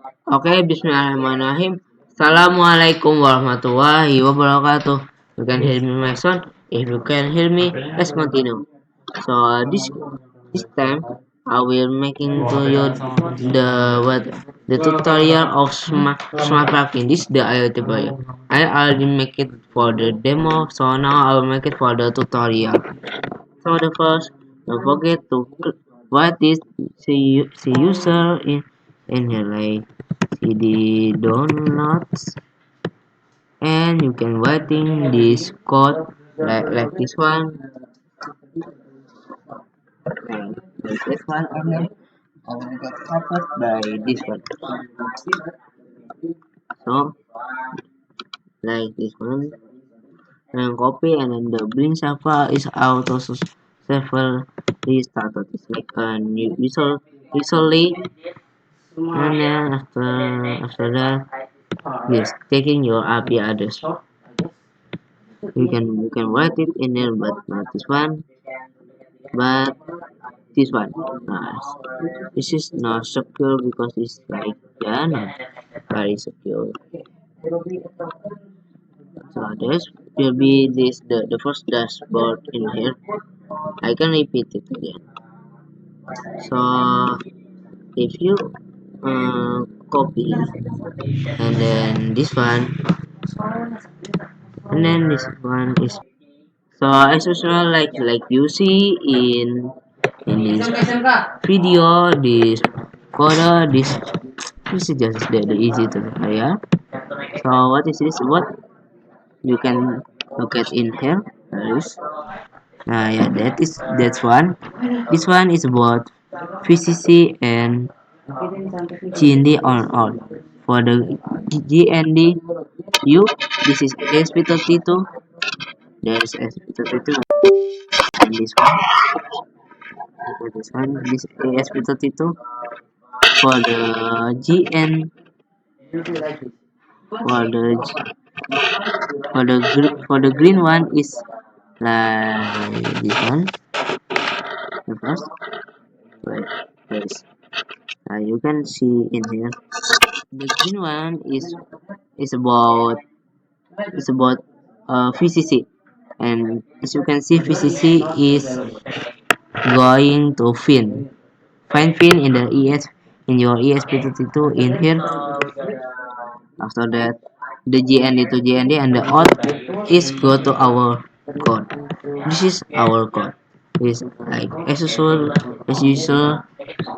Oke, bismillahirrahmanirrahim. Assalamualaikum warahmatullahi wabarakatuh. You can hear me, my son? If you can hear me, let's continue. So this time I will making to you the what the tutorial of smart parking. This is the IoT project. I already make it for the demo, so now I will make it for the tutorial. So the first, don't forget to write this see user in here like cd downloads, and you can writing this code like this one, like this one, and then I will get covered by this one. So like this one, and copy, and then the blink server is auto server restarted. It's like a new usually. And then after that, yes, taking your IP address. You can write it in there, but not this one, but this one. This is not secure because it's like not very secure. So this will be the first dashboard in here. I can repeat it again. So if you copy, and then this one, and then this one is. So as usual, like you see in this video, this coder, this is just the easy to yeah. So what is this? What you can look at in here? There is yeah, that's one. This one is about VCC and GND on for the GND. You this is ASP32. There's ASP32 and this one. For this one, this ASP32 for the GN, for the green one is like this one. The first, right, yes. You can see in here. The green one is about VCC, and as you can see, VCC is going to find fin in the in your ESP32 in here. After that, the GND to GND and the out is go to our code. This is our code. Is like as usual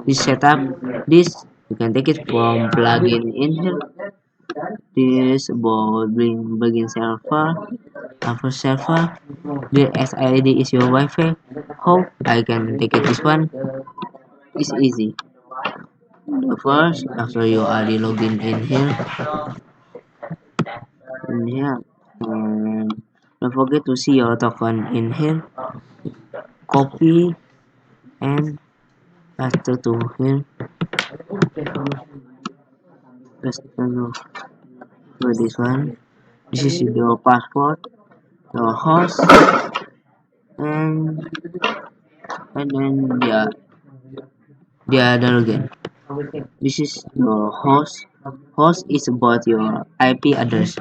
this setup. This you can take it from plugin in here. This about bring begin server, after server. The SID is your Wi-Fi. How I can take it this one? It's easy. The first, after you are logging in here, don't forget to see your token in here. Copy and paste to here. Paste to this one. This is your passport, your host, and then the other again. This is your host. Host is about your IP address.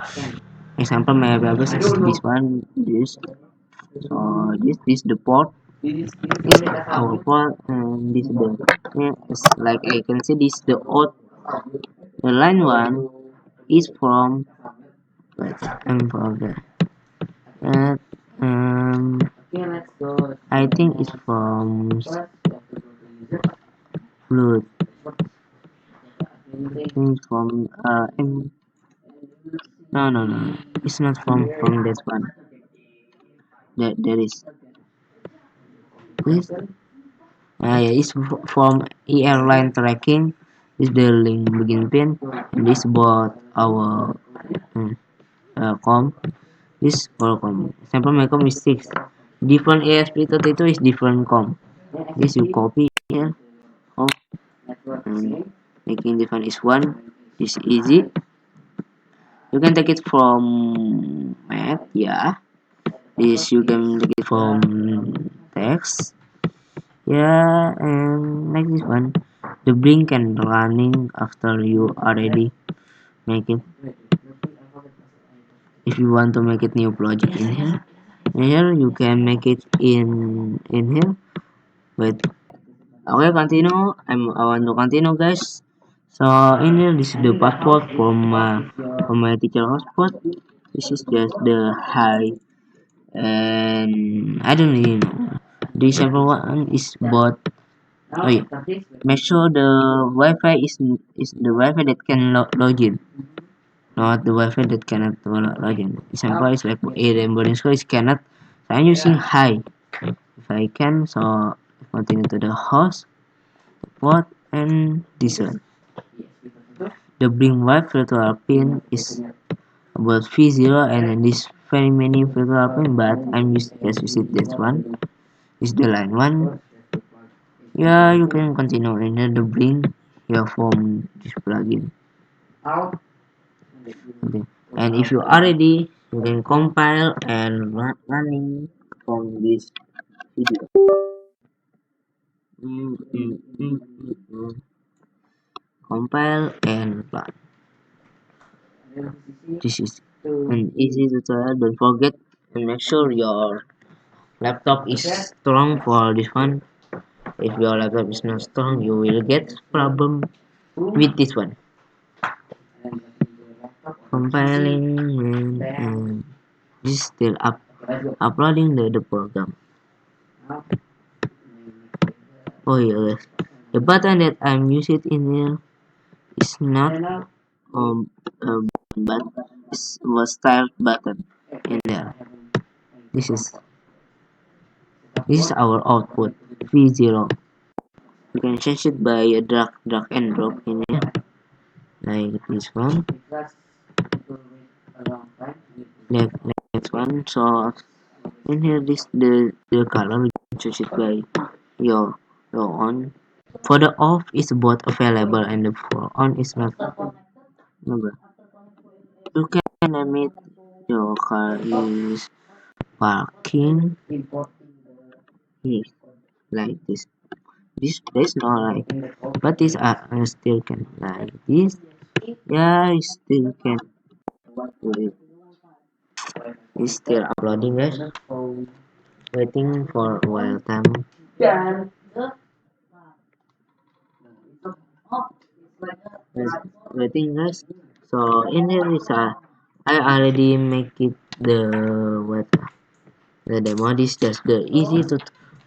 Example, my IP address is this one. So this the port. This our port, and this the it's like I can see this the odd. The line one is from. Wait, I'm forget. Uh, um, I think it's from Flood. It's from no, it's not from this one. There is this. Yeah, it's from airline tracking. Is the link begin pin, and this about our com. This for com. Sample my com is 6. Different ASP32 is different com. This you copy here. Oh, and making different is 1. This easy. You can take it from map, yeah. This you can take it from text, yeah, and like this one. The blink can running after you already make it. If you want to make it new project in here you can make it in here. Wait, okay, continue. I want to continue, guys. So in here, this is the password from my teacher hotspot. This is just the high, and I don't really know. The server one is bot. Oh yeah, make sure the Wi-Fi is the Wi-Fi that can log in, not the Wi-Fi that cannot log in. Example is like IDN boarding school is cannot. So I'm using high. If I can, so continue to the host, port, and this one. The bring wide filter pin is about V0 and then this very many filter pin, but I'm just using this one. Is the line one. Yeah, you can continue and then the bring here from this plugin. Okay. And if you are ready, you can compile and running from this video. Compile and run. This is an easy tutorial. Don't forget and make sure your laptop is strong for this one. If your laptop is not strong, you will get problem with this one. Compiling and this still uploading the program. Oh yes, the button that I'm using in here is not but it was styled button in there. This is our output V0. You can change it by a drag and drop in here like this one. Next one. So in here this the color you can change it by your on. For the off is both available and the for on is not available. You can admit your car is parking here like this. This there's no like, but this I still can like this. Yeah, I still can do it. It's still uploading, guys. Waiting for a while time. Waiting, guys. So in here is I already make it the what the demo. This just the easy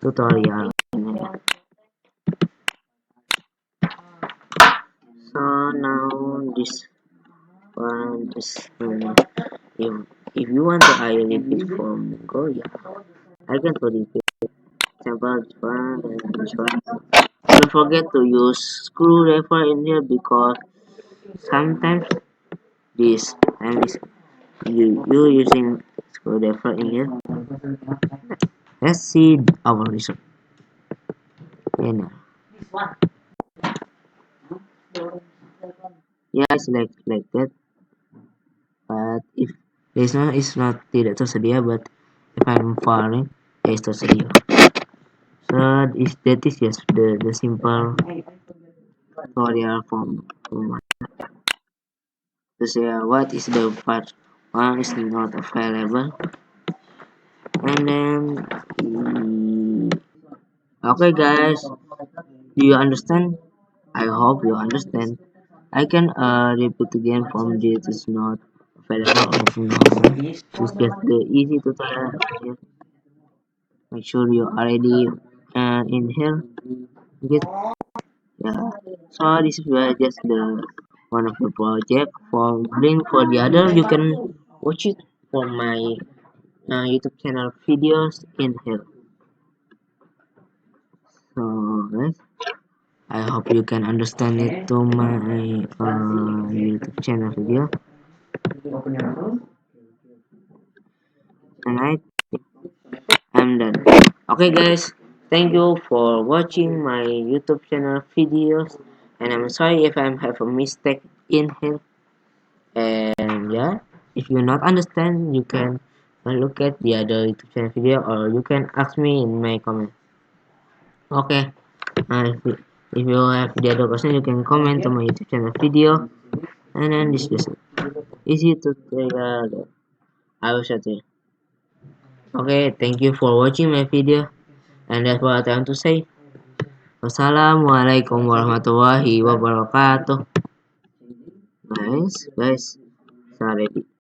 tutorial. So now this one is if if you want to hire it from Go, yeah, I can put it. Example this one and this one. Don't forget to use screwdriver in here because sometimes this time is you using screwdriver in here. Let's see our result. Yeah, yeah, it's like that. But if there's no, it's not tidak tersedia. But if I'm following, it's tersedia. So that is just the simple tutorial from to say what is the part one is not available, and then okay, guys, do you understand? I hope you understand. I can repeat again from this is not available or normal. It's just the easy tutorial. Make sure you are ready in here. Get yeah. So this is just the one of the project for link for the other. You can watch it from my YouTube channel videos in here. So guys, I hope you can understand it to my YouTube channel video. And I'm done. Okay guys, thank you for watching my YouTube channel videos. And I'm sorry if I have a mistake in here. And yeah, if you not understand, you can look at the other YouTube channel video or you can ask me in my comment. Okay, uh, If you have the other question, you can comment on my YouTube channel video and then discuss it. Easy to take I will shut it. Okay, thank you for watching my video, and that's what I want to say. Wassalamualaikum warahmatullahi wabarakatuh. Nice, guys. Sorry.